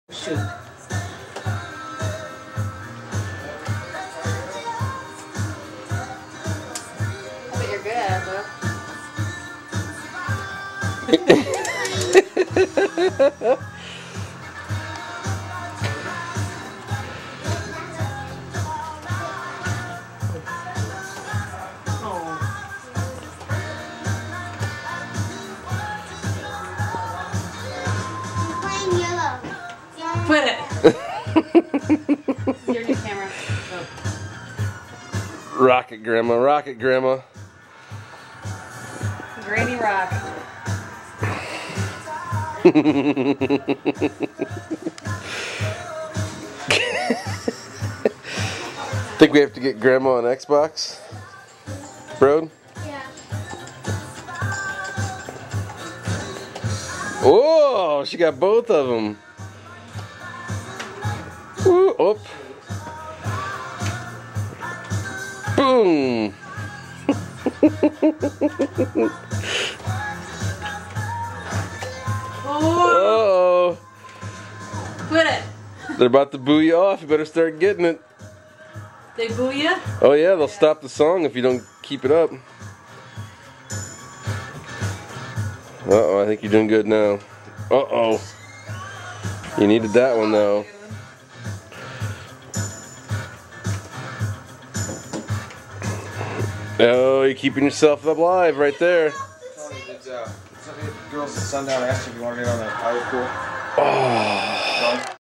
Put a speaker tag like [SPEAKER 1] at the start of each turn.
[SPEAKER 1] Shoot.
[SPEAKER 2] But you're good at it, though. Put it. Your new camera. Go.
[SPEAKER 3] Rocket Grandma, rocket Grandma.
[SPEAKER 2] Granny Rock.
[SPEAKER 3] Think we have to get Grandma an Xbox, bro?
[SPEAKER 2] Yeah.
[SPEAKER 3] Oh, she got both of them. Ooh, oh. Boom.
[SPEAKER 2] Oh.
[SPEAKER 3] Uh-oh.
[SPEAKER 2] Put it.
[SPEAKER 3] They're about to boo you off. You better start getting it.
[SPEAKER 2] They boo you?
[SPEAKER 3] Oh yeah, they'll stop the song if you don't keep it up. Uh-oh, I think you're doing good now. Uh-oh. You needed that one though. Oh, you're keeping yourself alive right there.
[SPEAKER 4] Girls at sundown asked if you want to get on that power pool.
[SPEAKER 3] Oh.